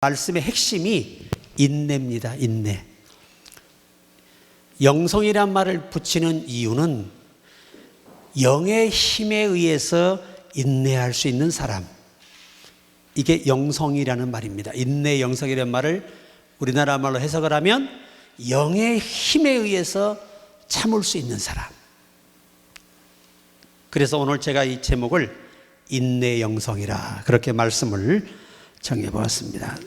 말씀의 핵심이 인내입니다. 인내. 영성이란 말을 붙이는 이유는 영의 힘에 의해서 인내할 수 있는 사람, 이게 영성이라는 말입니다. 인내, 영성이라는 말을 우리나라 말로 해석을 하면 영의 힘에 의해서 참을 수 있는 사람. 그래서 오늘 제가 이 제목을 인내 영성이라 그렇게 말씀을 정해보았습니다.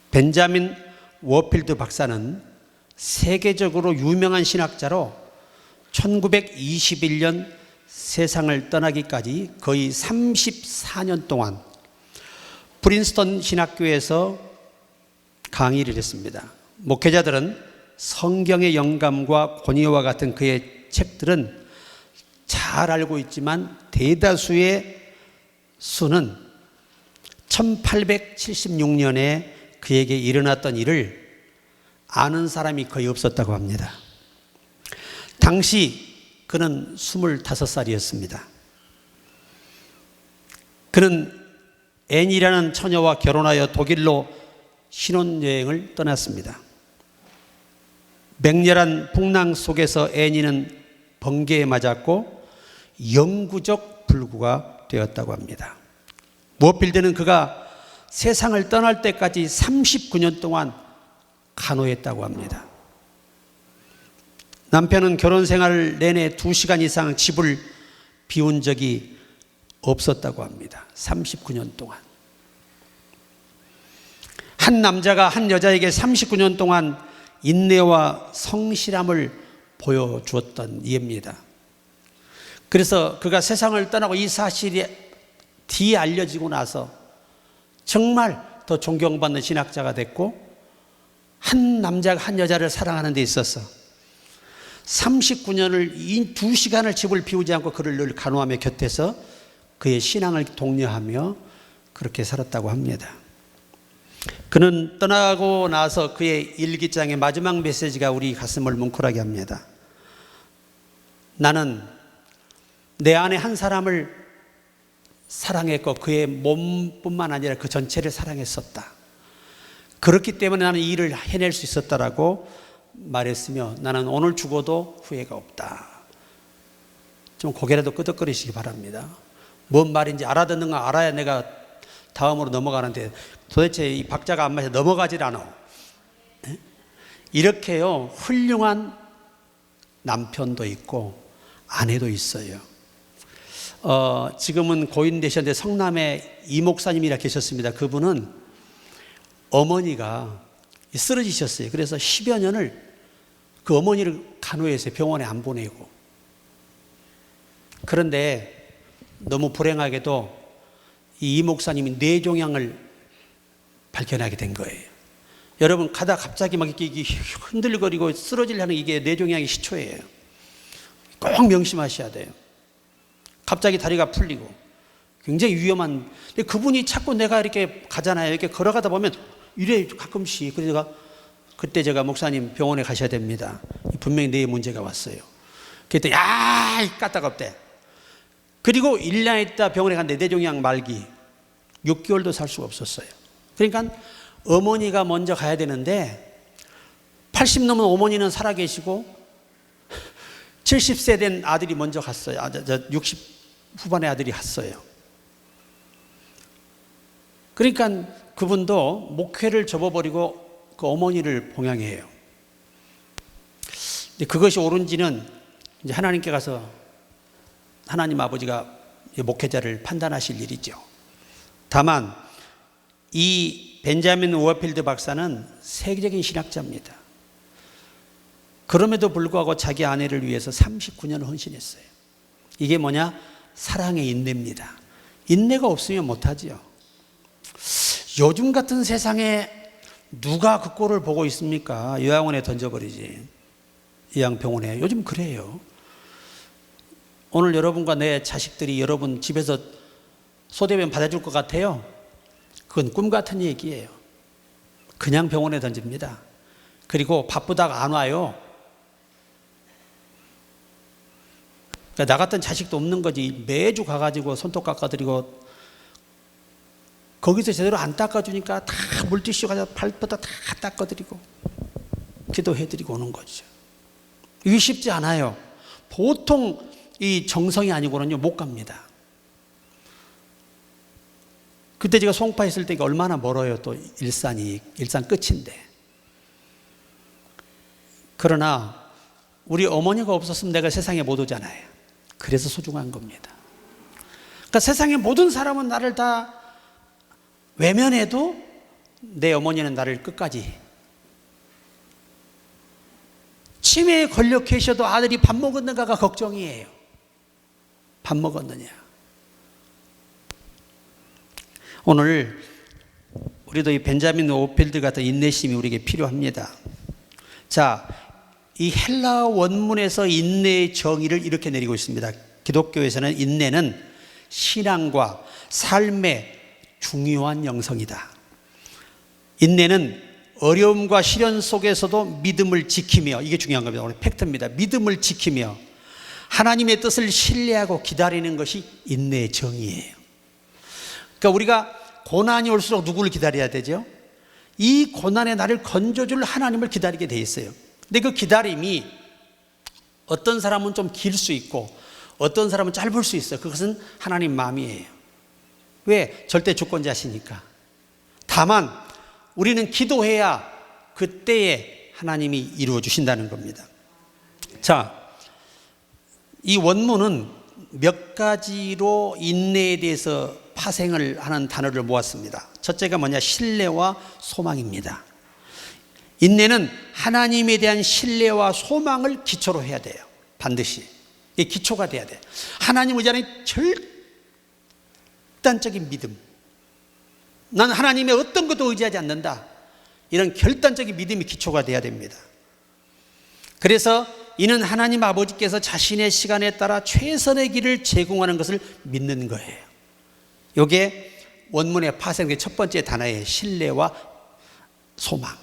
벤자민 워필드 박사는 세계적으로 유명한 신학자로 1921년 세상을 떠나기까지 거의 34년 동안 프린스턴 신학교에서 강의를 했습니다. 목회자들은 성경의 영감과 권위와 같은 그의 책들은 잘 알고 있지만 대다수의 수는 1876년에 그에게 일어났던 일을 아는 사람이 거의 없었다고 합니다. 당시 그는 25살이었습니다. 그는 앤이라는 처녀와 결혼하여 독일로 신혼여행을 떠났습니다. 맹렬한 풍랑 속에서 앤이는 번개에 맞았고 영구적 불구가 되었다고 합니다. 워필드는 그가 세상을 떠날 때까지 39년 동안 간호했다고 합니다. 남편은 결혼 생활 내내 2시간 이상 집을 비운 적이 없었다고 합니다. 39년 동안. 한 남자가 한 여자에게 39년 동안 인내와 성실함을 보여주었던 이입니다. 그래서 그가 세상을 떠나고 이 사실이 뒤에 알려지고 나서 정말 더 존경받는 신학자가 됐고, 한 남자가 한 여자를 사랑하는 데 있어서 39년을 2시간을 집을 비우지 않고 그를 늘 간호하며 곁에서 그의 신앙을 독려하며 그렇게 살았다고 합니다. 그는 떠나고 나서 그의 일기장의 마지막 메시지가 우리 가슴을 뭉클하게 합니다. 나는 내 안에 한 사람을 사랑했고 그의 몸뿐만 아니라 그 전체를 사랑했었다. 그렇기 때문에 나는 이 일을 해낼 수 있었다라고 말했으며 나는 오늘 죽어도 후회가 없다. 좀 고개라도 끄덕거리시기 바랍니다. 뭔 말인지 알아듣는 거 알아야 내가 다음으로 넘어가는데 도대체 이 박자가 안 맞아서 넘어가질 않아. 이렇게요 훌륭한 남편도 있고 아내도 있어요. 지금은 고인 되셨는데 성남에 이 목사님이라 계셨습니다. 그분은 어머니가 쓰러지셨어요. 그래서 10여 년을 그 어머니를 간호해서 병원에 안 보내고, 그런데 너무 불행하게도 이 목사님이 뇌종양을 발견하게 된 거예요. 여러분 가다 갑자기 막 이렇게 흔들거리고 쓰러지려는 이게 뇌종양의 시초예요. 꼭 명심하셔야 돼요. 갑자기 다리가 풀리고 굉장히 위험한. 근데 그분이 자꾸 내가 이렇게 가잖아요. 이렇게 걸어가다 보면 이래 가끔씩. 그래서 그때 제가 목사님 병원에 가셔야 됩니다. 분명히 뇌에 문제가 왔어요. 그랬더니 까딱없대. 그리고 1년 있다 병원에 갔는데 뇌종양 말기 6개월도 살 수가 없었어요. 그러니까 어머니가 먼저 가야 되는데 80 넘은 어머니는 살아계시고 70세 된 아들이 먼저 갔어요. 60 후반의 아들이 갔어요. 그러니까 그분도 목회를 접어버리고 그 어머니를 봉양해요. 근데 그것이 옳은지는 이제 하나님께 가서 하나님 아버지가 목회자를 판단하실 일이죠. 다만 이 벤자민 워필드 박사는 세계적인 신학자입니다. 그럼에도 불구하고 자기 아내를 위해서 39년을 헌신했어요. 이게 뭐냐? 사랑의 인내입니다. 인내가 없으면 못하지요. 요즘 같은 세상에 누가 그 꼴을 보고 있습니까? 요양원에 던져버리지. 요양병원에. 요즘 그래요. 오늘 여러분과 내 자식들이 여러분 집에서 소대변 받아줄 것 같아요? 그건 꿈 같은 얘기예요. 그냥 병원에 던집니다. 그리고 바쁘다가 안 와요. 그러니까 나 같은 자식도 없는 거지. 매주 가가지고 손톱 깎아드리고 거기서 제대로 안 닦아주니까 다 물티슈 가서 발부터 다 닦아드리고 기도해드리고 오는 거죠. 이게 쉽지 않아요. 보통 이 정성이 아니고는요 못 갑니다. 그때 제가 송파 있을 때가 얼마나 멀어요. 또 일산 끝인데. 그러나 우리 어머니가 없었으면 내가 세상에 못 오잖아요. 그래서 소중한 겁니다. 그러니까 세상의 모든 사람은 나를 다 외면해도 내 어머니는 나를 끝까지. 치매에 걸려 계셔도 아들이 밥 먹었는가가 걱정이에요. 밥 먹었느냐. 오늘 우리도 이 벤자민 오필드 같은 인내심이 우리에게 필요합니다. 자, 이 헬라 원문에서 인내의 정의를 이렇게 내리고 있습니다. 기독교에서는 인내는 신앙과 삶의 중요한 영성이다. 인내는 어려움과 시련 속에서도 믿음을 지키며, 이게 중요한 겁니다. 오늘 팩트입니다. 믿음을 지키며 하나님의 뜻을 신뢰하고 기다리는 것이 인내의 정의예요. 그러니까 우리가 고난이 올수록 누구를 기다려야 되죠? 이 고난에 나를 건져줄 하나님을 기다리게 돼 있어요. 근데 그 기다림이 어떤 사람은 좀 길 수 있고 어떤 사람은 짧을 수 있어요. 그것은 하나님 마음이에요. 왜? 절대 주권자시니까. 다만 우리는 기도해야 그때에 하나님이 이루어 주신다는 겁니다. 자, 이 원문은 몇 가지로 인내에 대해서 파생을 하는 단어를 모았습니다. 첫째가 뭐냐? 신뢰와 소망입니다. 인내는 하나님에 대한 신뢰와 소망을 기초로 해야 돼요. 반드시. 이게 기초가 돼야 돼요. 하나님 의지하는 결단적인 믿음. 난 하나님의 어떤 것도 의지하지 않는다. 이런 결단적인 믿음이 기초가 돼야 됩니다. 그래서 이는 하나님 아버지께서 자신의 시간에 따라 최선의 길을 제공하는 것을 믿는 거예요. 이게 원문에 파생된 첫 번째 단어의 신뢰와 소망.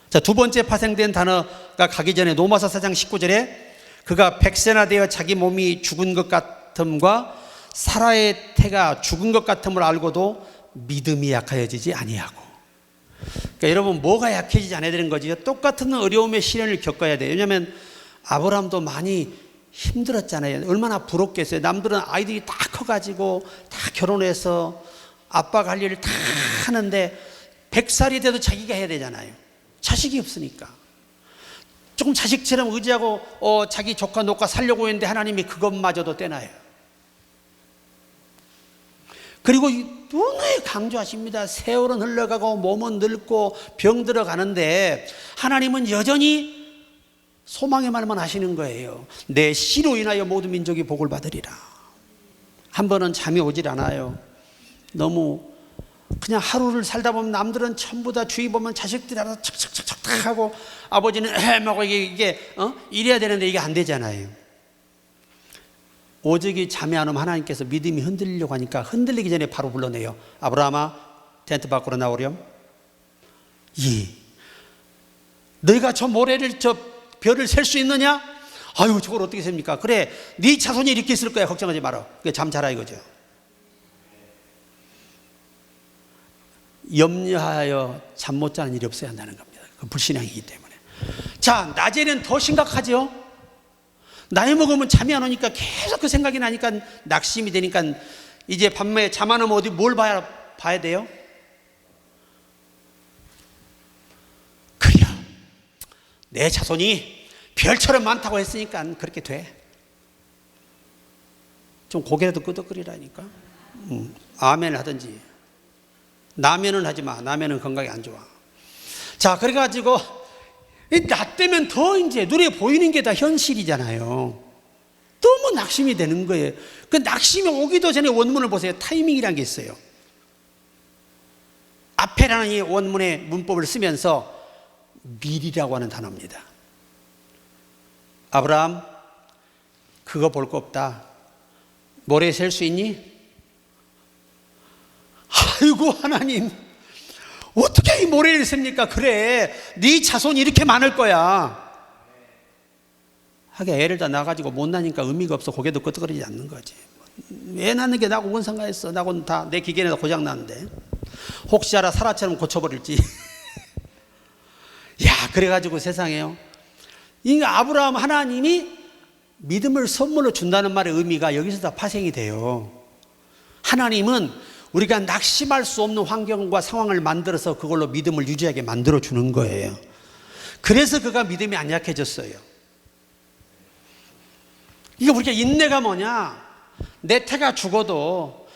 자, 두 번째 파생된 단어가 가기 전에 로마서 4장 19절에 그가 백세나 되어 자기 몸이 죽은 것 같음과 사라의 태가 죽은 것 같음을 알고도 믿음이 약하여지지 아니하고. 그러니까 여러분, 뭐가 약해지지 않아야 되는 거지? 똑같은 어려움의 시련을 겪어야 돼요. 왜냐하면 아브라함도 많이 힘들었잖아요. 얼마나 부럽겠어요. 남들은 아이들이 다 커가지고 다 결혼해서 아빠가 할 일을 다 하는데 100살이 돼도 자기가 해야 되잖아요. 자식이 없으니까. 조금 자식처럼 의지하고 자기 조카 노카 살려고 했는데 하나님이 그것마저도 떼나요. 그리고 너무나 강조하십니다. 세월은 흘러가고 몸은 늙고 병 들어가는데 하나님은 여전히 소망의 말만 하시는 거예요. 내 씨로 인하여 모든 민족이 복을 받으리라. 한 번은 잠이 오질 않아요. 너무 그냥 하루를 살다 보면 남들은 전부 다 주위 보면 자식들이 알아서 척척척척 하고 아버지는 해먹고 이게 이래야 되는데 이게 안 되잖아요. 오직이 잠이 안 오면 하나님께서 믿음이 흔들리려고 하니까 흔들리기 전에 바로 불러내요. 아브라함아, 텐트 밖으로 나오렴. 예. 너희가 저 모래를 저 별을 셀 수 있느냐? 아유, 저걸 어떻게 셉니까? 그래, 네 자손이 이렇게 있을 거야. 걱정하지 마라. 그게 잠 자라 이거죠. 염려하여 잠 못 자는 일이 없어야 한다는 겁니다. 그 불신앙이기 때문에. 자, 낮에는 더 심각하죠. 나이 먹으면 잠이 안 오니까 계속 그 생각이 나니까 낙심이 되니까 이제 밤에 잠 안 오면 어디 뭘 봐야 돼요? 그래요. 내 자손이 별처럼 많다고 했으니까 그렇게 돼. 좀 고개라도 끄덕거리라니까. 아멘을 하든지. 라면은 하지 마. 라면은 건강에 안 좋아. 자, 그래가지고 나 때면 더 이제 눈에 보이는 게 다 현실이잖아요. 너무 낙심이 되는 거예요. 그 낙심이 오기도 전에 원문을 보세요. 타이밍이라는 게 있어요. 앞에라는 이 원문의 문법을 쓰면서 미리라고 하는 단어입니다. 아브라함, 그거 볼 거 없다. 모래 셀 수 있니? 아이고 하나님, 어떻게 이 모래를 셉니까? 그래, 네 자손이 이렇게 많을 거야. 하게 애를 다 낳아가지고 못 나니까 의미가 없어. 고개도 끄덕거리지 않는 거지. 애 낳는 게 나하고 뭔 상관있어. 나하고는 다 내 기계에다 고장 나는데. 혹시 알아 사라처럼 고쳐버릴지. 야, 그래가지고 세상에요. 이 아브라함 하나님이 믿음을 선물로 준다는 말의 의미가 여기서 다 파생이 돼요. 하나님은 우리가 낙심할 수 없는 환경과 상황을 만들어서 그걸로 믿음을 유지하게 만들어 주는 거예요. 그래서 그가 믿음이 안 약해졌어요. 이게 우리가 인내가 뭐냐? 내 태가 죽어도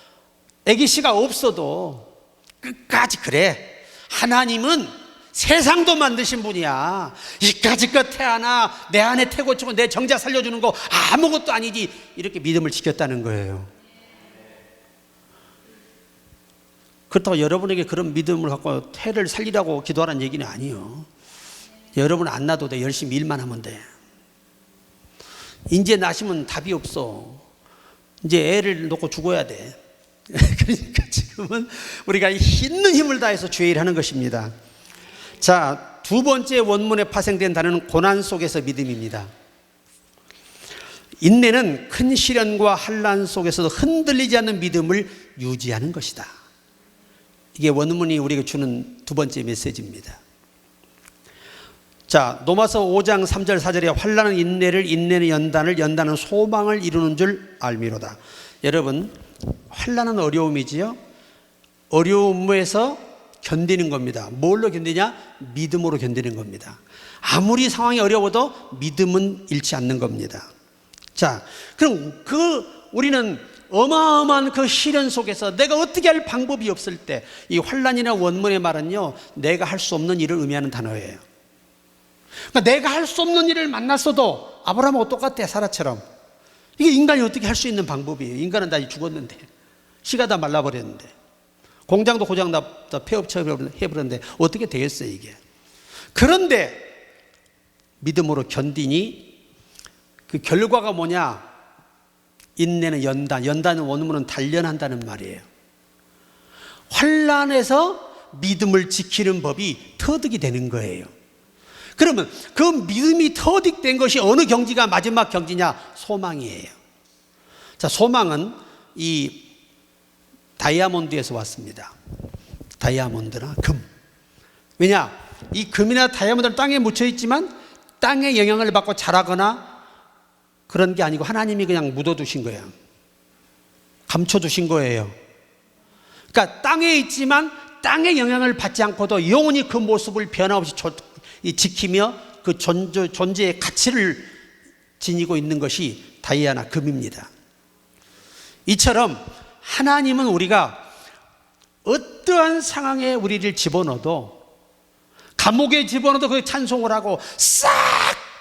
아기 씨가 없어도 끝까지 그래. 하나님은 세상도 만드신 분이야. 이까짓 태 하나 내 안에 태 고치고 내 정자 살려주는 거 아무것도 아니지. 이렇게 믿음을 지켰다는 거예요. 그렇다고 여러분에게 그런 믿음을 갖고 태를 살리라고 기도하라는 얘기는 아니에요. 여러분 안 놔도 돼. 열심히 일만 하면 돼. 이제 낳으시면 답이 없어. 이제 애를 놓고 죽어야 돼. 그러니까 지금은 우리가 있는 힘을 다해서 주의 일을 하는 것입니다. 자, 두 번째 원문에 파생된 단어는 고난 속에서 믿음입니다. 인내는 큰 시련과 환난 속에서도 흔들리지 않는 믿음을 유지하는 것이다. 이게 원문이 우리에게 주는 두 번째 메시지입니다. 자, 로마서 5장 3절 4절에 환난은 인내를, 인내는 연단을, 연단은 소망을 이루는 줄 알미로다. 여러분, 환난은 어려움이지요. 어려움에서 견디는 겁니다. 뭘로 견디냐? 믿음으로 견디는 겁니다. 아무리 상황이 어려워도 믿음은 잃지 않는 겁니다. 자, 그럼 우리는 어마어마한 그 시련 속에서 내가 어떻게 할 방법이 없을 때, 이 환난이나 원문의 말은요, 내가 할 수 없는 일을 의미하는 단어예요. 그러니까 내가 할 수 없는 일을 만났어도 아브라함하고 똑같아. 사라처럼. 이게 인간이 어떻게 할 수 있는 방법이에요. 인간은 다 죽었는데, 씨가 다 말라버렸는데, 공장도 고장 다 폐업해버렸는데 어떻게 되겠어요 이게. 그런데 믿음으로 견디니 그 결과가 뭐냐? 인내는 연단, 연단은 원문은 단련한다는 말이에요. 환난에서 믿음을 지키는 법이 터득이 되는 거예요. 그러면 그 믿음이 터득된 것이 어느 경지가 마지막 경지냐? 소망이에요. 자, 소망은 이 다이아몬드에서 왔습니다. 다이아몬드나 금. 왜냐? 이 금이나 다이아몬드는 땅에 묻혀 있지만 땅의 영향을 받고 자라거나 그런 게 아니고 하나님이 그냥 묻어두신 거예요. 감춰두신 거예요. 그러니까 땅에 있지만 땅의 영향을 받지 않고도 영원히 그 모습을 변함없이 지키며 그 존재의 가치를 지니고 있는 것이 다이아나 금입니다. 이처럼 하나님은 우리가 어떠한 상황에 우리를 집어넣어도, 감옥에 집어넣어도 그 찬송을 하고 싹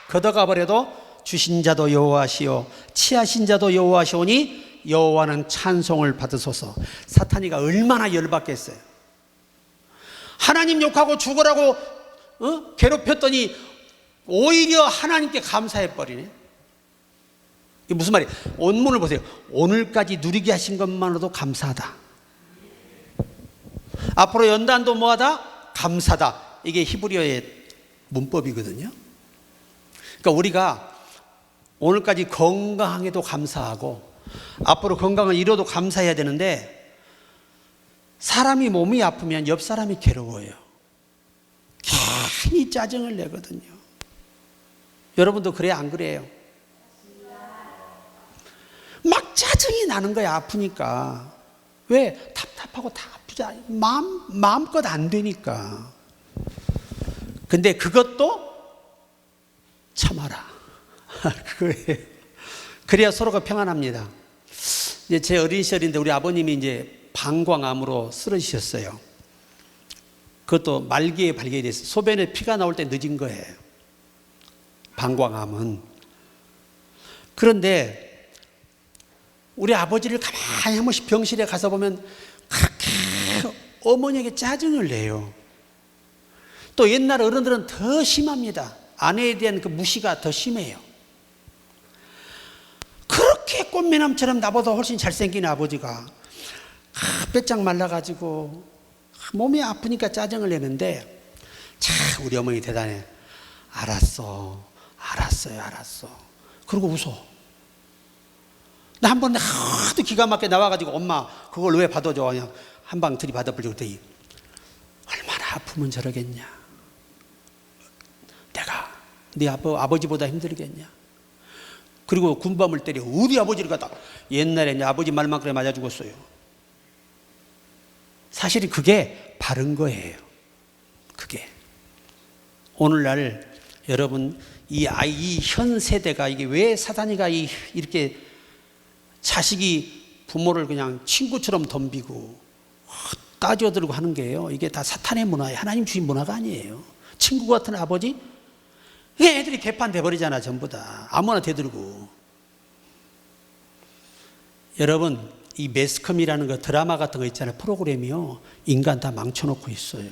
걷어가 버려도 주신 자도 여호와시오 취하신 자도 여호와시오니 여호와는 찬송을 받으소서. 사탄이가 얼마나 열받겠어요. 하나님 욕하고 죽으라고 괴롭혔더니 오히려 하나님께 감사해버리네. 이게 무슨 말이에요? 원문을 보세요. 오늘까지 누리게 하신 것만으로도 감사하다. 앞으로 연단도 뭐하다? 감사다. 이게 히브리어의 문법이거든요. 그러니까 우리가 오늘까지 건강해도 감사하고 앞으로 건강을 잃어도 감사해야 되는데, 사람이 몸이 아프면 옆 사람이 괴로워요. 괜히 짜증을 내거든요. 여러분도 그래요, 안 그래요? 막 짜증이 나는 거야, 아프니까. 왜? 답답하고 다 아프자. 마음껏 안 되니까. 근데 그것도 참아라. 그거예요. 그래야 서로가 평안합니다. 이제 제 어린 시절인데 우리 아버님이 이제 방광암으로 쓰러지셨어요. 그것도 말기에 발견이 됐어요. 소변에 피가 나올 때 늦은 거예요. 방광암은. 그런데 우리 아버지를 가만히 한 번씩 병실에 가서 보면 그렇게 어머니에게 짜증을 내요. 또 옛날 어른들은 더 심합니다. 아내에 대한 그 무시가 더 심해요. 그렇게 꽃미남처럼 나보다 훨씬 잘생긴 아버지가 빼짝 말라가지고 몸이 아프니까 짜증을 내는데, 참 우리 어머니 대단해. 알았어요. 그러고 웃어. 나 한 번 하도 기가 막히게 나와가지고 엄마 그걸 왜 받아줘? 그냥 한 방 들이받아버리고 그랬더니 아프면 저러겠냐? 내가 네 아버지보다 힘들겠냐? 그리고 군밤을 때려 우리 아버지를 갖다 옛날에 내 아버지 말만 그래 맞아 죽었어요. 사실은 그게 바른 거예요. 그게 오늘날 여러분 이 현 세대가 이게 왜 사단이가 이렇게 자식이 부모를 그냥 친구처럼 덤비고 따져들고 하는 게요. 이게 다 사탄의 문화예요. 하나님 주신 문화가 아니에요. 친구 같은 아버지? 애들이 개판돼 버리잖아. 전부 다 아무나 대들고. 여러분 이 매스컴이라는 거 드라마 같은 거 있잖아요. 프로그램이요. 인간 다 망쳐놓고 있어요.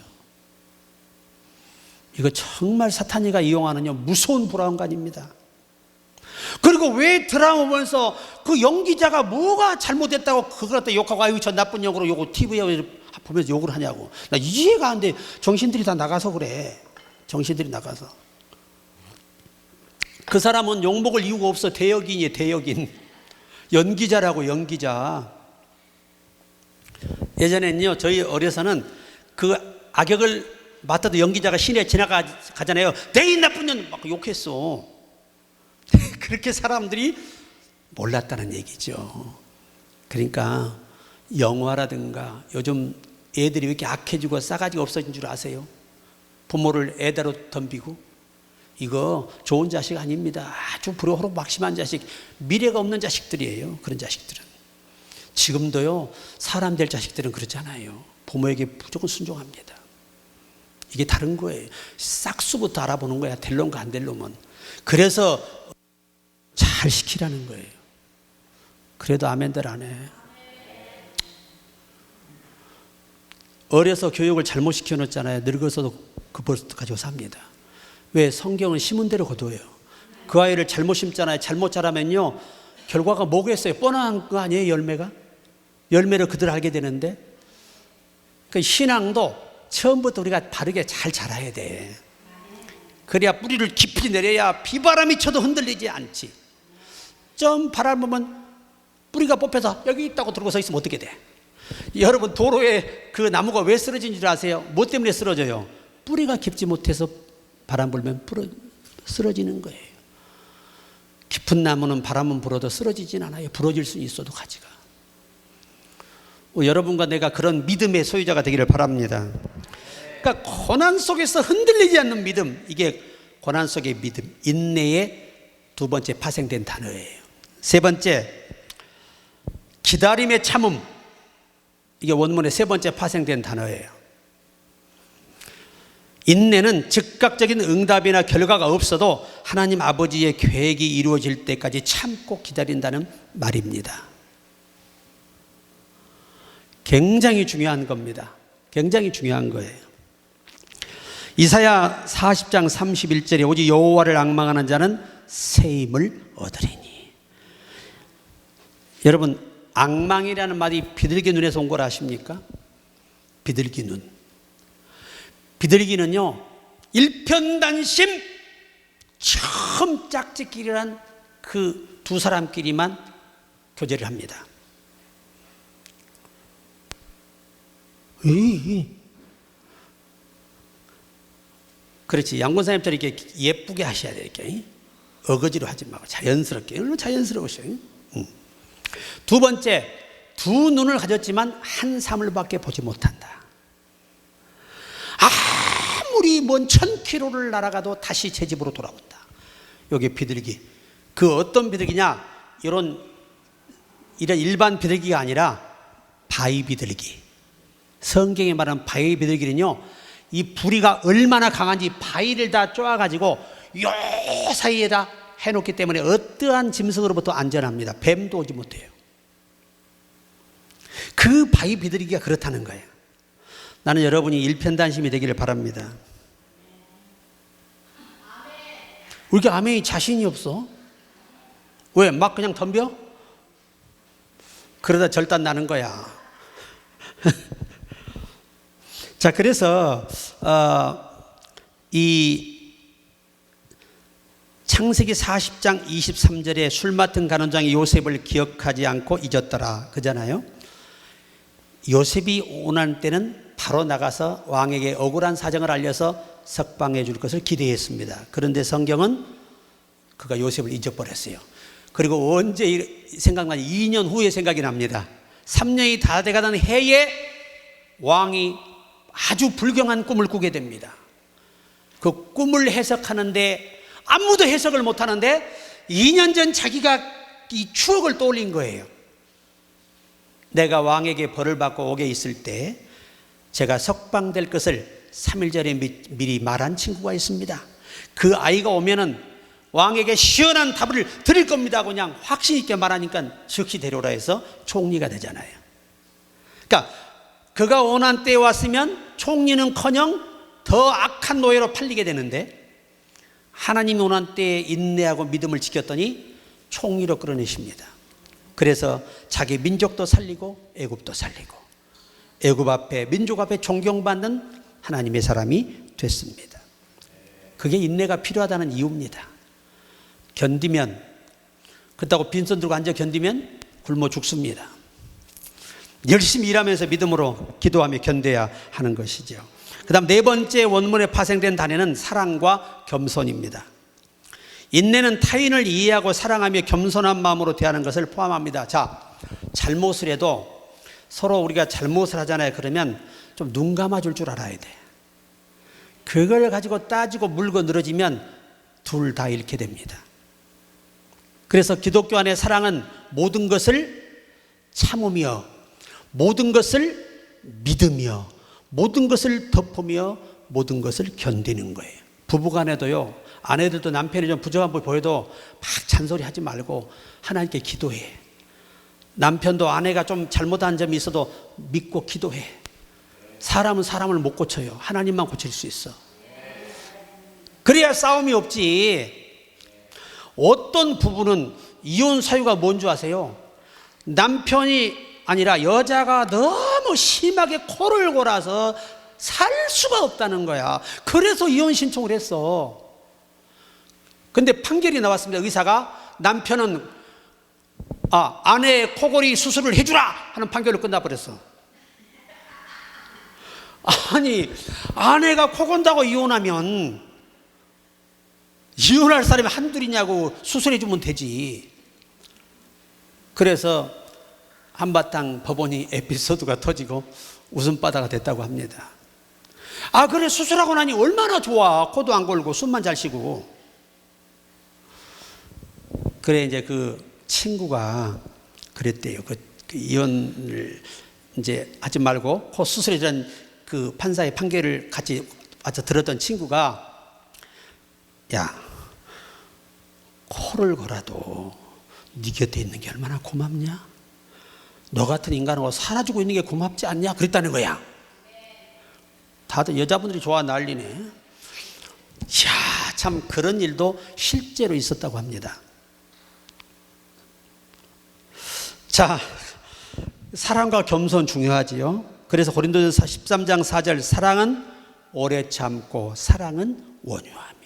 이거 정말 사탄이가 이용하는 무서운 브라운관입니다. 그리고 왜 드라마 보면서 그 연기자가 뭐가 잘못했다고 그걸 갖다 욕하고 아유 저 나쁜 역으로 요거 TV에 보면서 욕을 하냐고. 나 이해가 안 돼. 정신들이 다 나가서 그래. 정신들이 나가서. 그 사람은 욕먹을 이유가 없어. 대역인이에요. 대역인. 연기자라고 연기자. 예전에는요 저희 어려서는 그 악역을 맡아도 연기자가 시내 지나가잖아요. 대인 나쁜 년 막 욕했어. 그렇게 사람들이 몰랐다는 얘기죠. 그러니까 영화라든가 요즘 애들이 왜 이렇게 악해지고 싸가지가 없어진 줄 아세요? 부모를 애대로 덤비고. 이거 좋은 자식 아닙니다. 아주 불효록 막심한 자식, 미래가 없는 자식들이에요. 그런 자식들은. 지금도요 사람 될 자식들은 그렇잖아요. 부모에게 무조건 순종합니다. 이게 다른 거예요. 싹수부터 알아보는 거야. 될 놈과 안 될 놈은. 그래서 잘 시키라는 거예요. 그래도 아멘들 안 해. 어려서 교육을 잘못 시켜놓잖아요. 늙어서도 그 버릇 가지고 삽니다. 왜? 성경은 심은 대로 거두어요. 그 아이를 잘못 심잖아요. 잘못 자라면요 결과가 뭐겠어요? 뻔한 거 아니에요? 열매를 그들 알게 되는데. 그 신앙도 처음부터 우리가 바르게 잘 자라야 돼. 그래야 뿌리를 깊이 내려야 비바람이 쳐도 흔들리지 않지. 좀 바람 보면 뿌리가 뽑혀서 여기 있다고 들고 서 있으면 어떻게 돼? 여러분 도로에 그 나무가 왜 쓰러진 줄 아세요? 뭐 때문에 쓰러져요? 뿌리가 깊지 못해서 바람 불면 쓰러지는 거예요. 깊은 나무는 바람은 불어도 쓰러지진 않아요. 부러질 수 있어도 가지가. 여러분과 내가 그런 믿음의 소유자가 되기를 바랍니다. 그러니까 고난 속에서 흔들리지 않는 믿음, 이게 고난 속의 믿음, 인내의 두 번째 파생된 단어예요. 세 번째, 기다림의 참음, 이게 원문의 세 번째 파생된 단어예요. 인내는 즉각적인 응답이나 결과가 없어도 하나님 아버지의 계획이 이루어질 때까지 참고 기다린다는 말입니다. 굉장히 중요한 겁니다. 굉장히 중요한 거예요. 이사야 40장 31절에 오직 여호와를 앙망하는 자는 새 힘을 얻으리니. 여러분 앙망이라는 말이 비둘기 눈에서 온 걸 아십니까? 비둘기 눈. 비둘기는요 일편단심 처음 짝짓기란 그 두 사람끼리만 교제를 합니다. 그렇지. 양권사님처럼 이렇게 예쁘게 하셔야 돼. 이렇게 어거지로 하지 말고 자연스럽게. 얼마나 자연스러우셔. 두 번째, 두 눈을 가졌지만 한 사물밖에 보지 못한다. 아무리 먼 1000km를 날아가도 다시 제 집으로 돌아온다. 여기 비둘기. 그 어떤 비둘기냐? 이런 일반 비둘기가 아니라 바위 비둘기. 성경에 말하는 바위 비둘기는요, 이 부리가 얼마나 강한지 바위를 다 쪼아가지고 요 사이에다 해놓기 때문에 어떠한 짐승으로부터 안전합니다. 뱀도 오지 못해요. 그 바위 비둘기가 그렇다는 거예요. 나는 여러분이 일편단심이 되기를 바랍니다. 왜 이렇게 아멘이 자신이 없어? 왜? 막 그냥 덤벼? 그러다 절단 나는 거야. 자, 그래서 이 창세기 40장 23절에 술 맡은 간원장이 요셉을 기억하지 않고 잊었더라 그잖아요. 요셉이 오난 때는 바로 나가서 왕에게 억울한 사정을 알려서 석방해 줄 것을 기대했습니다. 그런데 성경은 그가 요셉을 잊어버렸어요. 그리고 언제 생각나니 2년 후에 생각이 납니다. 3년이 다 돼가던 해에 왕이 아주 불경한 꿈을 꾸게 됩니다. 그 꿈을 해석하는데 아무도 해석을 못하는데 2년 전 자기가 이 추억을 떠올린 거예요. 내가 왕에게 벌을 받고 오게 있을 때 제가 석방될 것을 3일 전에 미리 말한 친구가 있습니다. 그 아이가 오면은 왕에게 시원한 답을 드릴 겁니다. 그냥 확신 있게 말하니까 즉시 데려오라 해서 총리가 되잖아요. 그러니까 그가 원한 때에 왔으면 총리는커녕 더 악한 노예로 팔리게 되는데 하나님이 원한 때에 인내하고 믿음을 지켰더니 총리로 끌어내십니다. 그래서 자기 민족도 살리고 애굽도 살리고 애굽 앞에 민족 앞에 존경받는 하나님의 사람이 됐습니다. 그게 인내가 필요하다는 이유입니다. 견디면, 그렇다고 빈손 들고 앉아 견디면 굶어 죽습니다. 열심히 일하면서 믿음으로 기도하며 견뎌야 하는 것이죠. 그 다음 네 번째 원문에 파생된 단어는 사랑과 겸손입니다. 인내는 타인을 이해하고 사랑하며 겸손한 마음으로 대하는 것을 포함합니다. 자, 잘못을 해도 서로 우리가 잘못을 하잖아요. 그러면 좀 눈 감아줄 줄 알아야 돼. 그걸 가지고 따지고 물고 늘어지면 둘 다 잃게 됩니다. 그래서 기독교 안의 사랑은 모든 것을 참으며 모든 것을 믿으며 모든 것을 덮으며 모든 것을 견디는 거예요. 부부간에도요, 아내들도 남편이 좀 부족한 걸 보여도 막 잔소리하지 말고 하나님께 기도해. 남편도 아내가 좀 잘못한 점이 있어도 믿고 기도해. 사람은 사람을 못 고쳐요. 하나님만 고칠 수 있어. 그래야 싸움이 없지. 어떤 부부는 이혼 사유가 뭔지 아세요? 남편이 아니라 여자가 너무 심하게 코를 골아서 살 수가 없다는 거야. 그래서 이혼 신청을 했어. 근데 판결이 나왔습니다. 의사가 남편은 아내의 코골이 수술을 해주라 하는 판결로 끝나버렸어. 아니, 아내가 코 건다고 이혼하면 이혼할 사람이 한둘이냐고, 수술해 주면 되지. 그래서 한바탕 법원이 에피소드가 터지고 웃음바다가 됐다고 합니다. 그래, 수술하고 나니 얼마나 좋아. 코도 안 골고 숨만 잘 쉬고. 그래, 이제 그 친구가 그랬대요. 그 이혼을 이제 하지 말고 코 수술해주는 그 판사의 판결을 같이 와서 들었던 친구가, 야, 코를 골아도 네 곁에 있는 게 얼마나 고맙냐? 너 같은 인간하고 살아주고 있는 게 고맙지 않냐? 그랬다는 거야. 다들 여자분들이 좋아 난리네. 이야, 참 그런 일도 실제로 있었다고 합니다. 자, 사랑과 겸손 중요하지요. 그래서 고린도전서 13장 4절, 사랑은 오래 참고 사랑은 원유하며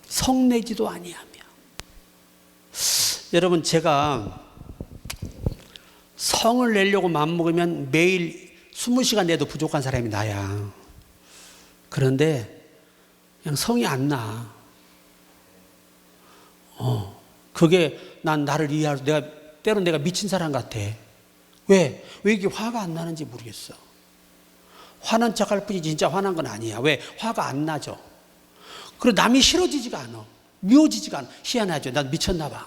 성내지도 아니하며. 여러분, 제가 성을 내려고 마음먹으면 매일 20시간 내도 부족한 사람이 나야. 그런데 그냥 성이 안 나. 그게 난 나를 이해할, 때로는 내가 미친 사람 같아. 왜 이게 화가 안 나는지 모르겠어. 화난 척할 뿐이지 진짜 화난 건 아니야. 왜? 화가 안 나죠. 그리고 남이 싫어지지가 않아. 미워지지가 않아. 희한하죠. 난 미쳤나 봐.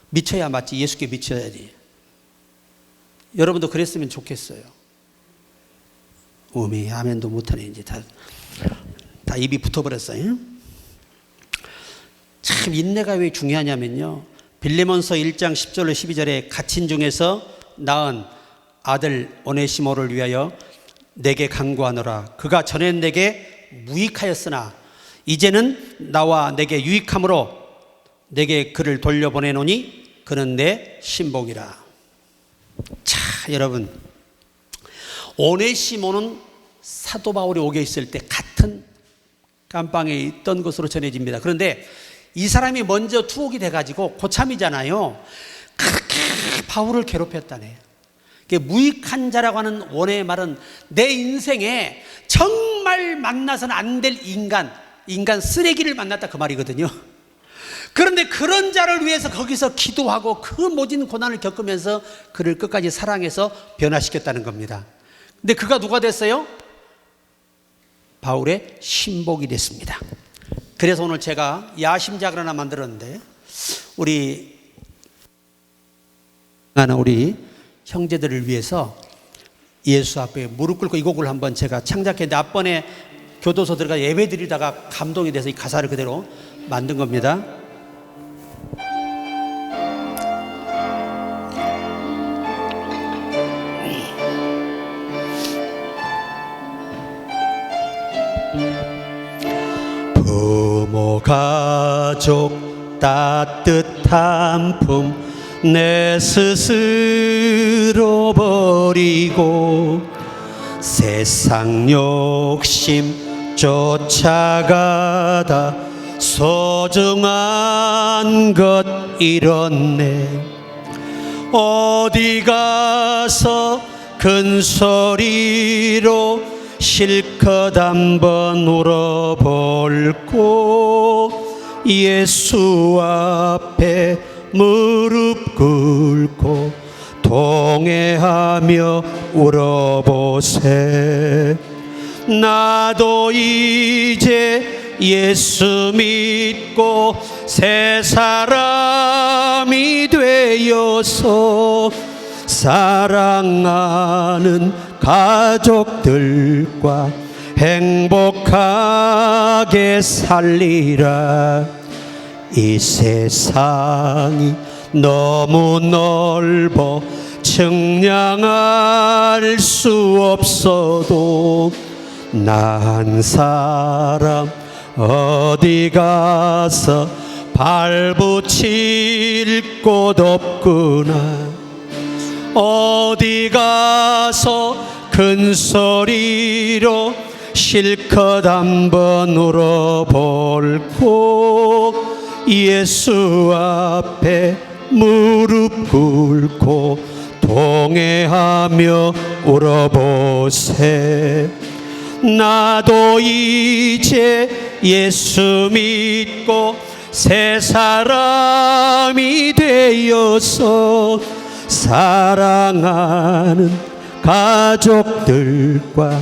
미쳐야 맞지. 예수께 미쳐야지. 여러분도 그랬으면 좋겠어요. 아멘도 못하네. 이제 다 입이 붙어버렸어요. 참 인내가 왜 중요하냐면요, 빌레몬서 1장 10절로 12절에 갇힌 중에서 낳은 아들 오네시모를 위하여 내게 간구하노라. 그가 전엔 내게 무익하였으나 이제는 나와 내게 유익함으로 내게 그를 돌려보내노니 그는 내 신복이라. 자, 여러분, 오네시모는 사도 바울이 오게 있을 때 같은 감방에 있던 것으로 전해집니다. 그런데 이 사람이 먼저 투옥이 돼가지고 고참이잖아요. 그렇게 바울을 괴롭혔다네. 무익한 자라고 하는 원어의 말은 내 인생에 정말 만나서는 안 될 인간 쓰레기를 만났다 그 말이거든요. 그런데 그런 자를 위해서 거기서 기도하고 그 모진 고난을 겪으면서 그를 끝까지 사랑해서 변화시켰다는 겁니다. 근데 그가 누가 됐어요? 바울의 신복이 됐습니다. 그래서 오늘 제가 야심작을 하나 만들었는데 우리 형제들을 위해서 예수 앞에 무릎 꿇고 이 곡을 한번 제가 창작했는데 앞번에 교도소 들어가 예배 드리다가 감동이 돼서 이 가사를 그대로 만든 겁니다. 부모 가족 따뜻한 품 내 스스로 버리고 세상 욕심 쫓아가다 소중한 것 잃었네. 어디 가서 큰 소리로 실컷 한번 울어볼고 예수 앞에 무릎 꿇고 동해하며 울어보세. 나도 이제 예수 믿고 새 사람이 되어서 사랑하는 가족들과 행복하게 살리라. 이 세상이 너무 넓어 측량할 수 없어도 나 한 사람 어디 가서 발붙일 곳 없구나. 어디 가서 큰 소리로 실컷 한번 울어볼고 예수 앞에 무릎 꿇고 동해하며 울어보세. 나도 이제 예수 믿고 새 사람이 되어서 사랑하는 가족들과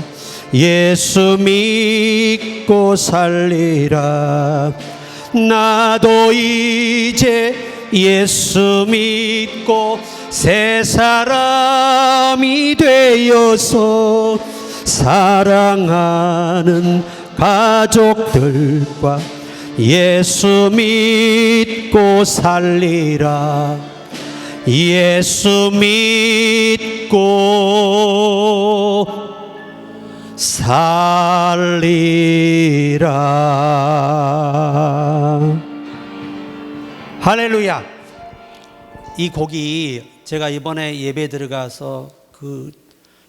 예수 믿고 살리라. 나도 이제 예수 믿고 새 사람이 되어서 사랑하는 가족들과 예수 믿고 살리라. 예수 믿고 살리라. 할렐루야. 이 곡이 제가 이번에 예배 들어가서 그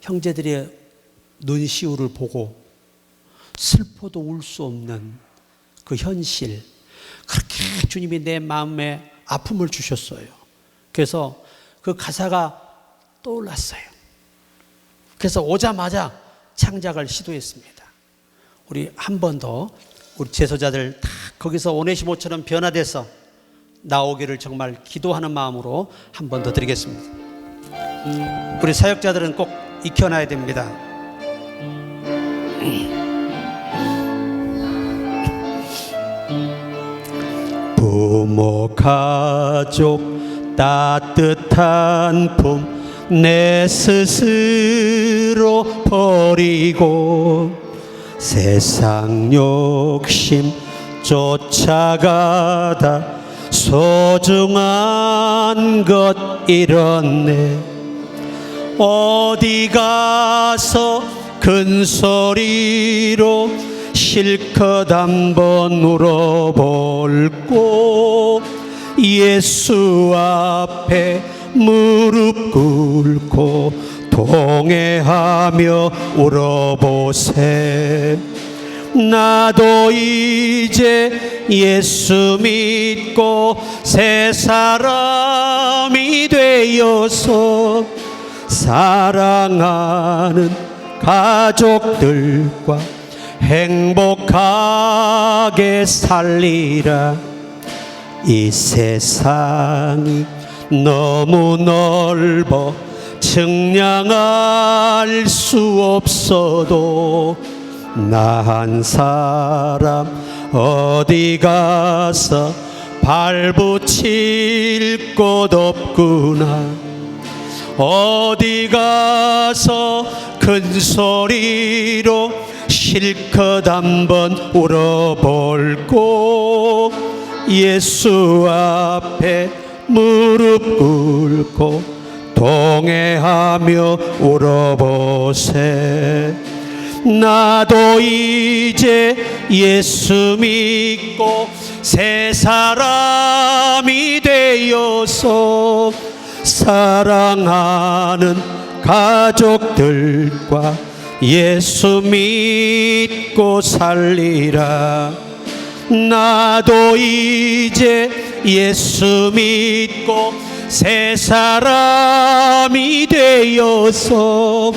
형제들의 눈시울을 보고 슬퍼도 울 수 없는 그 현실, 그렇게 주님이 내 마음에 아픔을 주셨어요. 그래서 그 가사가 떠올랐어요. 그래서 오자마자 창작을 시도했습니다. 우리 한 번 더 우리 제소자들 다 거기서 오네시모처럼 변화돼서 나오기를 정말 기도하는 마음으로 한 번 더 드리겠습니다. 우리 사역자들은 꼭 익혀놔야 됩니다. 부모 가족 따뜻한 품 내 스스로 버리고 세상 욕심 쫓아가다 소중한 것 잃었네. 어디 가서 큰 소리로 실컷 한번 울어볼고 예수 앞에 무릎 꿇고 동해하며 울어보세. 나도 이제 예수 믿고 새 사람이 되어서 사랑하는 가족들과 행복하게 살리라. 이 세상이 너무 넓어 측량할 수 없어도 나 한 사람 어디 가서 발붙일 곳 없구나. 어디 가서 큰 소리로 실컷 한번 울어볼고 예수 앞에 무릎 꿇고 동행하며 울어보세. 나도 이제 예수 믿고 새 사람이 되어서 사랑하는 가족들과 예수 믿고 살리라. 나도 이제 예수 믿고 새 사람이 되어서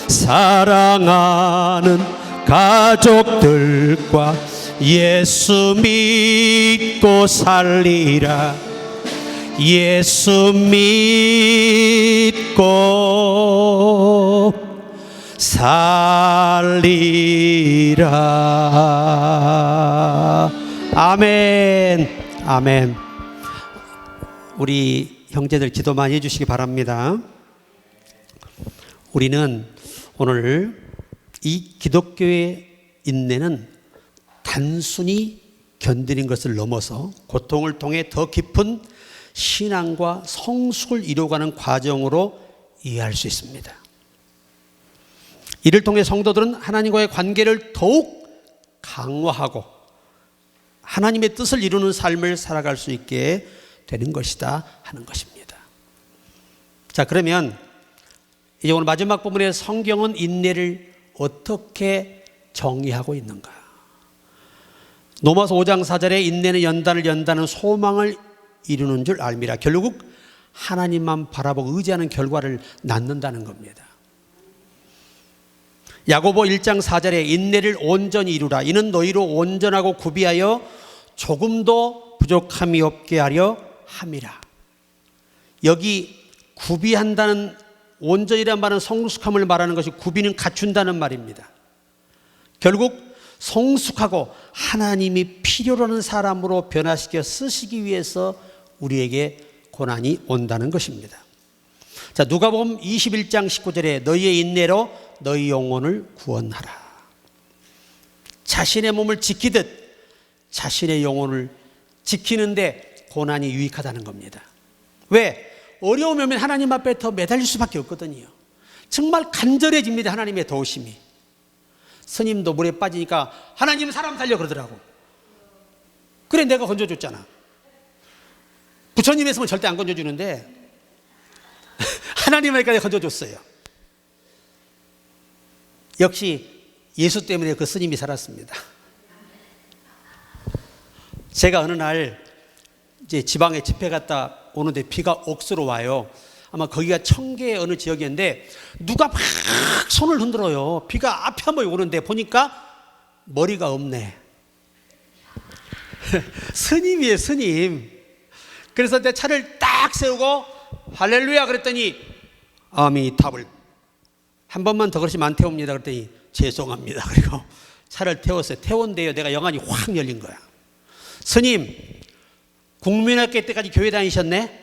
사랑하는 가족들과 예수 믿고 살리라. 예수 믿고 살리라. 아멘. 아멘. 우리 형제들 기도 많이 해주시기 바랍니다. 우리는 오늘 이 기독교의 인내는 단순히 견디는 것을 넘어서 고통을 통해 더 깊은 신앙과 성숙을 이루어가는 과정으로 이해할 수 있습니다. 이를 통해 성도들은 하나님과의 관계를 더욱 강화하고 하나님의 뜻을 이루는 삶을 살아갈 수 있게 되는 것이다 하는 것입니다. 자, 그러면 이제 오늘 마지막 부분에 성경은 인내를 어떻게 정의하고 있는가? 로마서 5장 4절에 인내는 연단을 연다는 소망을 이루는 줄 알미라. 결국 하나님만 바라보고 의지하는 결과를 낳는다는 겁니다. 야고보 1장 4절에 인내를 온전히 이루라. 이는 너희로 온전하고 구비하여 조금도 부족함이 없게 하려 함이라. 여기 구비한다는 온전이란 말은 성숙함을 말하는 것이 구비는 갖춘다는 말입니다. 결국 성숙하고 하나님이 필요로 하는 사람으로 변화시켜 쓰시기 위해서 우리에게 고난이 온다는 것입니다. 자, 누가복음 21장 19절에 너희의 인내로 너희 영혼을 구원하라. 자신의 몸을 지키듯 자신의 영혼을 지키는데 고난이 유익하다는 겁니다. 왜? 어려움이 오면 하나님 앞에 더 매달릴 수밖에 없거든요. 정말 간절해집니다. 하나님의 도우심이. 스님도 물에 빠지니까 하나님 사람 살려 그러더라고. 그래 내가 건져줬잖아. 부처님 했으면 절대 안 건져주는데 하나님 하니까 건져줬어요. 역시 예수 때문에 그 스님이 살았습니다. 제가 어느 날 이제 지방에 집회 갔다 오는데 비가 억수로 와요. 아마 거기가 청계의 어느 지역이었는데 누가 막 손을 흔들어요. 비가 앞에 한번 오는데 보니까 머리가 없네. 스님이에요, 스님. 그래서 내 차를 딱 세우고 할렐루야 그랬더니 아미타불 한 번만 더 그러시면 안 태웁니다 그랬더니 죄송합니다. 그리고 차를 태웠어요. 태운데요 내가 영안이 확 열린 거야. 스님 국민학교 때까지 교회 다니셨네?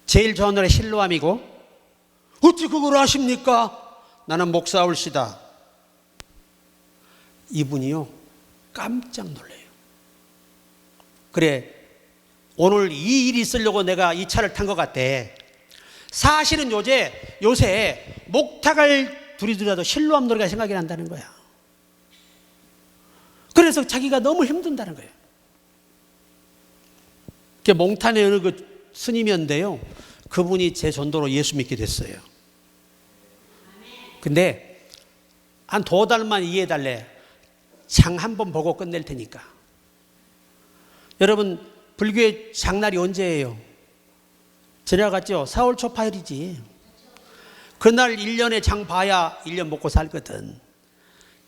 제일 좋아하는 노래 실로암이고 어찌 그걸 아십니까? 나는 목사올시다. 이분이요 깜짝 놀래요. 그래 오늘 이 일이 있으려고 내가 이 차를 탄 것 같대. 사실은 요새 목탁을 두리두리라도 실로암 노래가 생각이 난다는 거야. 그래서 자기가 너무 힘든다는 거예요. 몽탄에 어느 그 스님이었는데요. 그분이 제 전도로 예수 믿게 됐어요. 근데 한 2달만 이해해달래. 장 한 번 보고 끝낼 테니까. 여러분 불교의 장날이 언제예요? 지나갔죠. 4월 초파일이지. 그날 1년에 장 봐야 1년 먹고 살거든.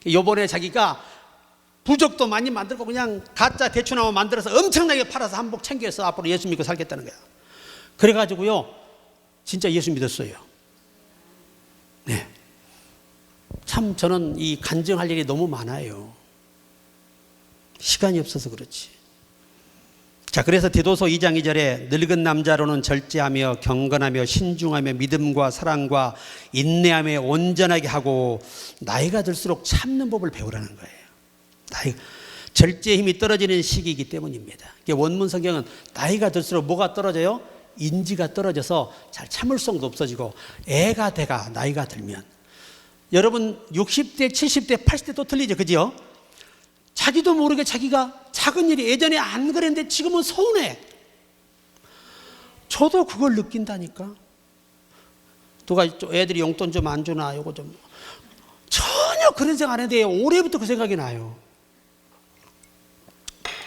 요번에 자기가 부적도 많이 만들고 그냥 가짜 대추나무 만들어서 엄청나게 팔아서 한복 챙겨서 앞으로 예수 믿고 살겠다는 거야. 그래가지고요, 진짜 예수 믿었어요. 네. 참 저는 이 간증할 일이 너무 많아요. 시간이 없어서 그렇지. 자, 그래서 디도서 2장 2절에 늙은 남자로는 절제하며 경건하며 신중하며 믿음과 사랑과 인내하며 온전하게 하고 나이가 들수록 참는 법을 배우라는 거예요. 절제의 힘이 떨어지는 시기이기 때문입니다. 원문 성경은 나이가 들수록 뭐가 떨어져요? 인지가 떨어져서 잘 참을성도 없어지고 애가 돼가 나이가 들면. 여러분 60대 70대 80대 또 틀리죠, 그죠? 자기도 모르게 자기가 작은 일이 예전에 안 그랬는데 지금은 서운해. 저도 그걸 느낀다니까. 누가 애들이 용돈 좀 안 주나 요거 좀. 전혀 그런 생각 안 했는데 올해부터 그 생각이 나요.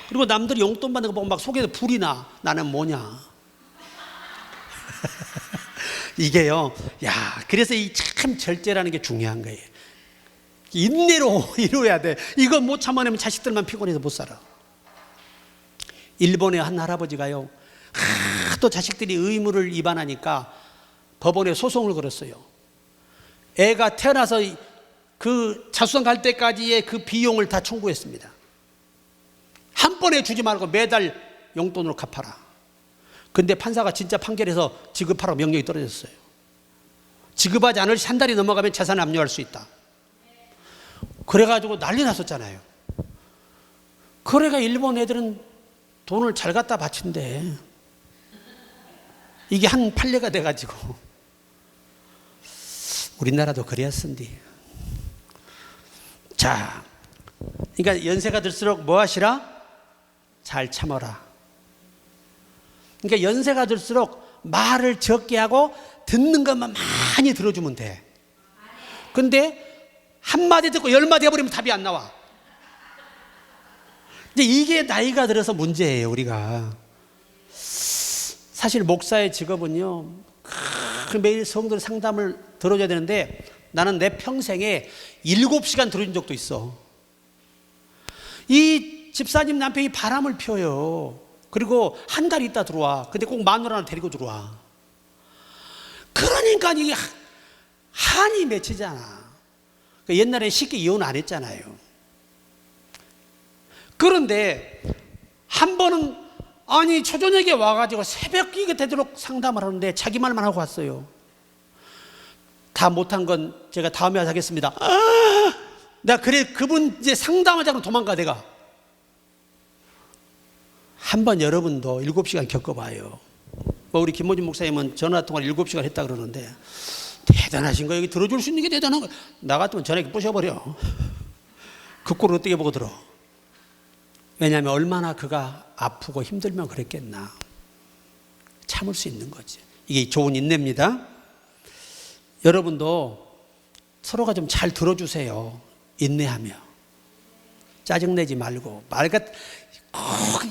그리고 남들이 용돈 받는 거 보고 막 속에서 불이 나. 나는 뭐냐. 이게요. 야, 그래서 이 참 절제라는 게 중요한 거예요. 인내로 이루어야 돼. 이거 못 참아내면 자식들만 피곤해서 못 살아. 일본의 한 할아버지가요, 또 자식들이 의무를 위반하니까 법원에 소송을 걸었어요. 애가 태어나서 그 자수성 갈 때까지의 그 비용을 다 청구했습니다. 한 번에 주지 말고 매달 용돈으로 갚아라. 근데 판사가 진짜 판결해서 지급하라고 명령이 떨어졌어요. 지급하지 않을 시 한 달이 넘어가면 재산을 압류할 수 있다. 그래가지고 난리 났었잖아요. 그래가 일본 애들은 돈을 잘 갖다 바친대. 이게 한 판례가 돼가지고. 우리나라도 그랬은디. 자, 그러니까 연세가 들수록 뭐 하시라? 잘 참아라. 그러니까 연세가 들수록 말을 적게 하고 듣는 것만 많이 들어주면 돼. 근데 한마디 듣고 10마디 해버리면 답이 안 나와. 이제 이게 나이가 들어서 문제예요, 우리가. 사실 목사의 직업은요, 매일 성도들 상담을 들어줘야 되는데 나는 내 평생에 7시간 들어준 적도 있어. 이 집사님 남편이 바람을 펴요. 그리고 한 달 있다 들어와. 근데 꼭 마누라 하나 데리고 들어와. 그러니까 이게 한이 맺히잖아. 옛날에 쉽게 이혼 안 했잖아요. 그런데 한 번은 아니 초저녁에 와가지고 새벽이 되도록 상담을 하는데 자기 말만 하고 왔어요. 다 못한 건 제가 다음에 하겠습니다. 내가 그래 그분 이제 상담하자고 도망가 내가. 한번 여러분도 7시간 겪어봐요. 우리 김모진 목사님은 전화통화를 7시간 했다 그러는데 대단하신 거예요. 여기 들어줄 수 있는 게 대단한 거예요. 나 같으면 전화기 부셔버려. 그 꼴을 어떻게 보고 들어. 왜냐하면 얼마나 그가 아프고 힘들면 그랬겠나. 참을 수 있는 거지. 이게 좋은 인내입니다. 여러분도 서로가 좀 잘 들어주세요. 인내하며. 짜증내지 말고.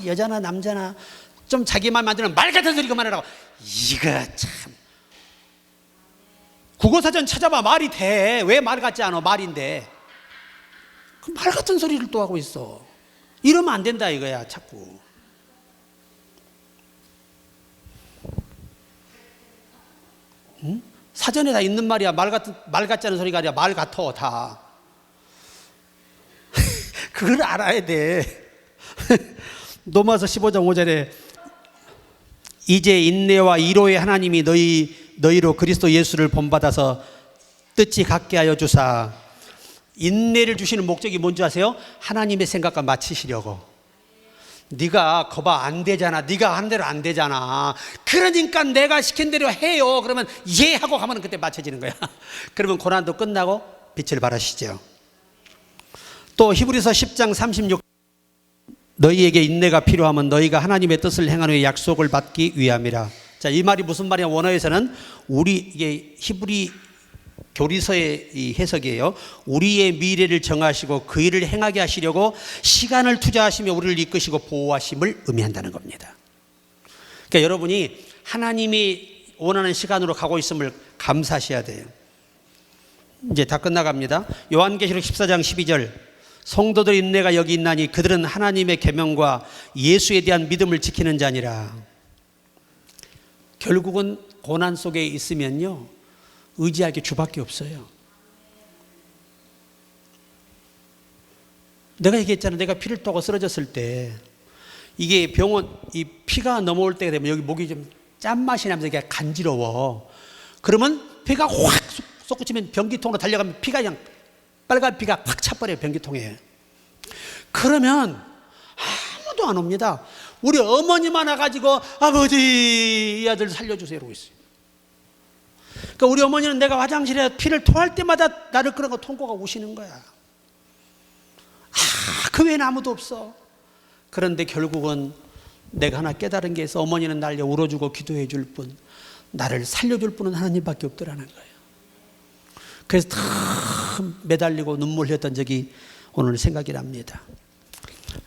여자나 남자나 좀 자기 말 만들면 말 같은 소리 그만하라고. 이거 참. 국어사전 찾아봐. 말이 돼. 왜 말 같지 않아? 말인데. 그 말 같은 소리를 또 하고 있어. 이러면 안 된다 이거야 자꾸. 응? 사전에 다 있는 말이야. 말 같지 않은 소리가 아니라 말 같아 다. 그걸 알아야 돼. 로마서 15장 5절에 이제 인내와 위로의 하나님이 너희로 그리스도 예수를 본받아서 뜻이 같게 하여 주사. 인내를 주시는 목적이 뭔지 아세요? 하나님의 생각과 맞추시려고. 네가 거봐 안 되잖아. 네가 하는 대로 안 되잖아. 그러니까 내가 시킨 대로 해요. 그러면 예 하고 가면 그때 맞춰지는 거야. 그러면 고난도 끝나고 빛을 발하시죠. 또 히브리서 10장 36 너희에게 인내가 필요하면 너희가 하나님의 뜻을 행하는 후에 약속을 받기 위함이라. 자, 이 말이 무슨 말이냐? 원어에서는 이게 히브리 교리서의 이 해석이에요. 우리의 미래를 정하시고 그 일을 행하게 하시려고 시간을 투자하시며 우리를 이끄시고 보호하심을 의미한다는 겁니다. 그러니까 여러분이 하나님이 원하는 시간으로 가고 있음을 감사하셔야 돼요. 이제 다 끝나갑니다. 요한계시록 14장 12절, 성도들 인내가 여기 있나니 그들은 하나님의 계명과 예수에 대한 믿음을 지키는 자니라. 결국은 고난 속에 있으면요, 의지할 게 주밖에 없어요. 내가 얘기했잖아. 내가 피를 토하고 쓰러졌을 때 이게 병원, 이 피가 넘어올 때가 되면 여기 목이 좀 짠맛이 나면서 이게 간지러워. 그러면 피가 확 솟구치면 변기통으로 달려가면 피가 그냥 빨간 피가 확 차버려요, 변기통에. 그러면 아무도 안 옵니다. 우리 어머니만 와가지고 아버지 이 아들 살려주세요 이러고 있어요. 그러니까 우리 어머니는 내가 화장실에 피를 토할 때마다 나를 그런 거 통고가 오시는 거야. 그 외에는 아무도 없어. 그런데 결국은 내가 하나 깨달은 게 있어. 어머니는 날 울어주고 기도해 줄 뿐, 나를 살려줄 분은 하나님밖에 없더라는 거예요. 그래서 다 매달리고 눈물 흘렸던 적이 오늘 생각이 납니다.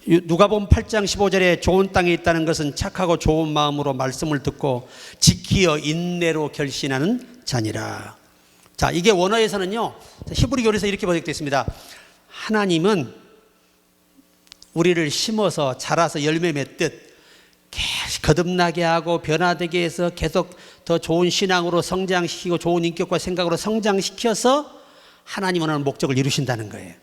누가복음 8장 15절에 좋은 땅에 있다는 것은 착하고 좋은 마음으로 말씀을 듣고 지키어 인내로 결신하는 자니라. 자, 이게 원어에서는요, 히브리 교리에서 이렇게 번역되어 있습니다. 하나님은 우리를 심어서 자라서 열매 맺듯 거듭나게 하고 변화되게 해서 계속 더 좋은 신앙으로 성장시키고 좋은 인격과 생각으로 성장시켜서 하나님 원하는 목적을 이루신다는 거예요.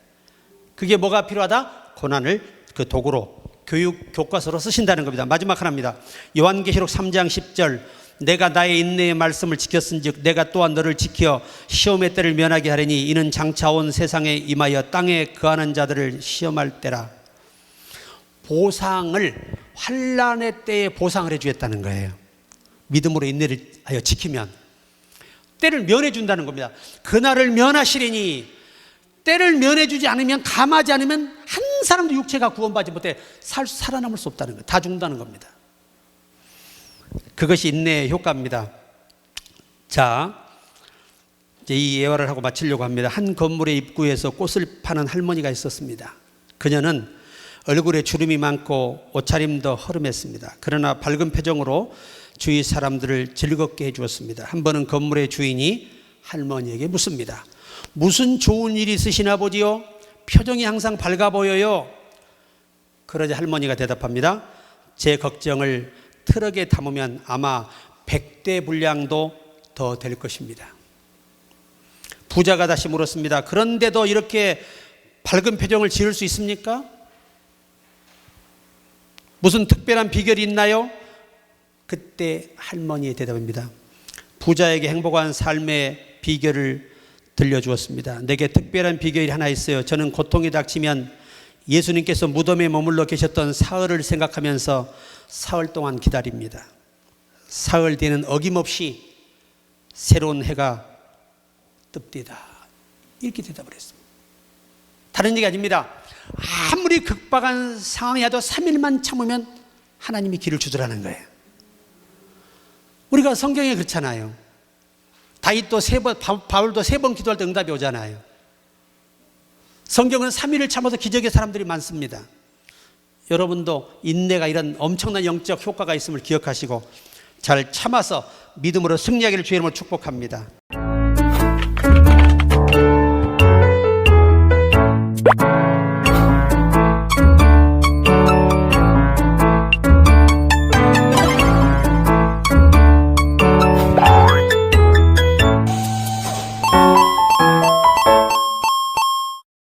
그게 뭐가 필요하다? 고난을 그 도구로, 교육 교과서로 쓰신다는 겁니다. 마지막 하나입니다. 요한계시록 3장 10절, 내가 나의 인내의 말씀을 지켰은즉 내가 또한 너를 지켜 시험의 때를 면하게 하리니 이는 장차 온 세상에 임하여 땅에 거하는 자들을 시험할 때라. 보상을, 환난의 때에 보상을 해주겠다는 거예요. 믿음으로 인내를 하여 지키면 때를 면해준다는 겁니다. 그날을 면하시리니, 때를 면해주지 않으면, 감하지 않으면 한 사람도 육체가 구원받지 못해 살아남을 수 없다는 거예요. 다 죽는다는 겁니다. 그것이 인내의 효과입니다. 자, 이제 이 예화를 하고 마치려고 합니다. 한 건물의 입구에서 꽃을 파는 할머니가 있었습니다. 그녀는 얼굴에 주름이 많고 옷차림도 허름했습니다. 그러나 밝은 표정으로 주위 사람들을 즐겁게 해주었습니다. 한 번은 건물의 주인이 할머니에게 묻습니다. 무슨 좋은 일이 있으시나 보지요? 표정이 항상 밝아 보여요. 그러자 할머니가 대답합니다. 제 걱정을 트럭에 담으면 아마 100대 분량도 더 될 것입니다. 부자가 다시 물었습니다. 그런데도 이렇게 밝은 표정을 지을 수 있습니까? 무슨 특별한 비결이 있나요? 그때 할머니의 대답입니다. 부자에게 행복한 삶의 비결을 들려주었습니다. 내게 특별한 비결이 하나 있어요. 저는 고통이 닥치면 예수님께서 무덤에 머물러 계셨던 사흘을 생각하면서 사흘 동안 기다립니다. 사흘 뒤에는 어김없이 새로운 해가 뜹디다. 이렇게 대답을 했습니다. 다른 얘기 아닙니다. 아무리 극박한 상황이라도 3일만 참으면 하나님이 길을 주더라는 거예요. 우리가 성경에 그렇잖아요. 다윗도 3번, 바울도 3번 기도할 때 응답이 오잖아요. 성경은 3일을 참아서 기적의 사람들이 많습니다. 여러분도 인내가 이런 엄청난 영적 효과가 있음을 기억하시고 잘 참아서 믿음으로 승리하기를 주의 이름으로 축복합니다.